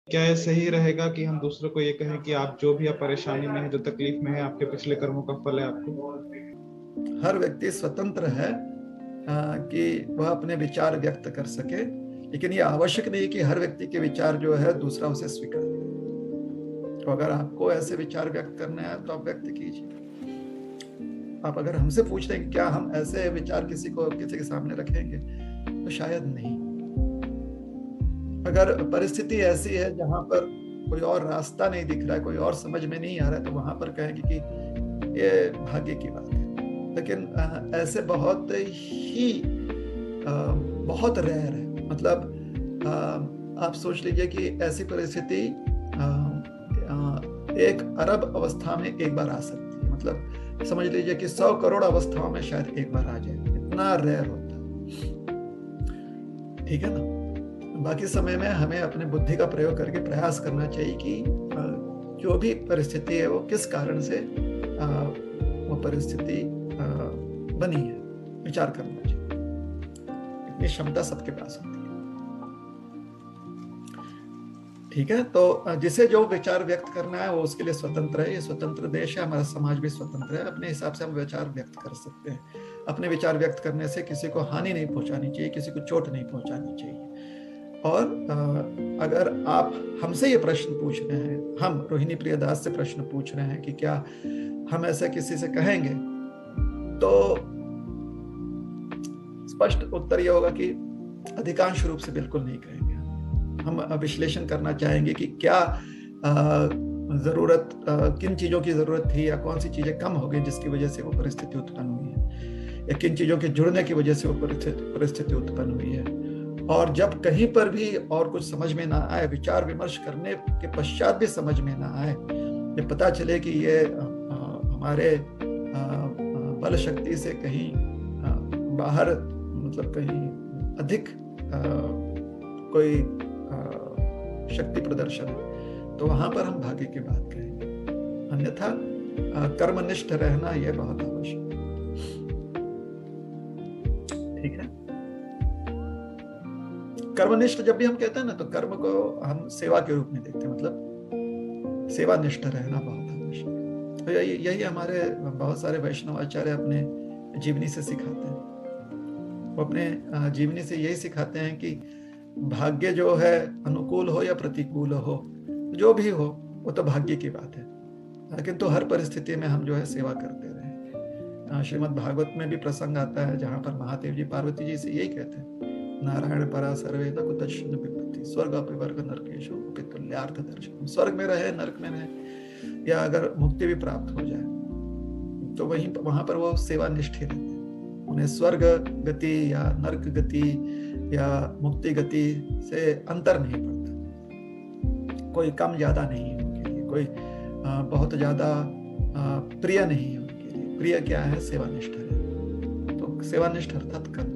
क्या ये सही रहेगा कि हम दूसरों को ये कहें कि आप जो भी आप परेशानी में है, जो तकलीफ में है, आपके पिछले कर्मों का फल है आपको? हर व्यक्ति स्वतंत्र है कि वह अपने विचार व्यक्त कर सके, लेकिन ये आवश्यक नहीं कि हर व्यक्ति के विचार जो है दूसरा उसे स्वीकार करे। तो अगर आपको ऐसे विचार व्यक्त करने हैं तो आप व्यक्त कीजिए। आप अगर हमसे पूछ रहे हैं कि क्या हम ऐसे विचार किसी के सामने रखेंगे, तो शायद नहीं। अगर परिस्थिति ऐसी है जहां पर कोई और रास्ता नहीं दिख रहा है, कोई और समझ में नहीं आ रहा है, तो वहां पर कहेंगे कि ये भाग्य की बात है। लेकिन ऐसे बहुत रेयर है। मतलब आप सोच लीजिए कि ऐसी परिस्थिति 1 अरब अवस्था में एक बार आ सकती है। मतलब समझ लीजिए कि 100 करोड़ अवस्थाओं में शायद एक बार आ जाए, इतना रेयर होता है। ठीक है ना। बाकी समय में हमें अपने बुद्धि का प्रयोग करके प्रयास करना चाहिए कि जो भी परिस्थिति है वो किस कारण से वो परिस्थिति बनी है, विचार करना चाहिए। इतनी क्षमता सबके पास होती है। ठीक है। तो जिसे जो विचार व्यक्त करना है वो उसके लिए स्वतंत्र है। ये स्वतंत्र देश है, हमारा समाज भी स्वतंत्र है। अपने हिसाब से हम विचार व्यक्त कर सकते हैं। अपने विचार व्यक्त करने से किसी को हानि नहीं पहुंचानी चाहिए, किसी को चोट नहीं पहुंचानी चाहिए। और अगर आप हमसे ये प्रश्न पूछ रहे हैं, हम रोहिणी प्रियदास से प्रश्न पूछ रहे हैं कि क्या हम ऐसा किसी से कहेंगे, तो स्पष्ट उत्तर ये होगा कि अधिकांश रूप से बिल्कुल नहीं कहेंगे। हम विश्लेषण करना चाहेंगे कि क्या जरूरत, किन चीजों की जरूरत थी, या कौन सी चीजें कम हो गई जिसकी वजह से वो परिस्थिति उत्पन्न हुई है, या किन चीजों के जुड़ने की वजह से वो परिस्थिति उत्पन्न हुई है। और जब कहीं पर भी और कुछ समझ में ना आए, विचार विमर्श करने के पश्चात भी समझ में ना आए, ये पता चले कि ये हमारे बल शक्ति से कहीं बाहर, मतलब कहीं अधिक कोई शक्ति प्रदर्शन है, तो वहां पर हम भाग्य की बात करेंगे। अन्यथा कर्मनिष्ठ रहना यह बहुत आवश्यक है। ठीक है। कर्मनिष्ठ जब भी हम कहते हैं ना, तो कर्म को हम सेवा के रूप में देखते हैं। मतलब सेवानिष्ठ रहना बहुत आवश्यक है। तो यही हमारे बहुत सारे वैष्णव आचार्य अपने जीवनी से सिखाते हैं। वो अपने जीवनी से यही सिखाते हैं कि भाग्य जो है अनुकूल हो या प्रतिकूल हो, जो भी हो, वो तो भाग्य की बात है। लेकिन तो हर परिस्थिति में हम जो है सेवा करते रहे। श्रीमद् भागवत में भी प्रसंग आता है जहां पर महादेव जी पार्वती जी से यही कहते हैं, नारायण परा सर्वे न कुतश्चन विपत्ति स्वर्ग अपवर्ग नरकेशु पितुल्यार्थ दर्शन। स्वर्ग में रहे, नरक में रहे, या अगर मुक्ति भी प्राप्त हो जाए, तो वहां पर वो सेवानिष्ठ ही रहते हैं। उन्हें स्वर्ग गति या नरक गति या मुक्ति गति से अंतर नहीं पड़ता। कोई कम ज्यादा नहीं है उनके लिए, कोई बहुत ज्यादा प्रिय नहीं है उनके लिए। प्रिय क्या है? सेवानिष्ठ है। तो सेवानिष्ठ अर्थात कर्म।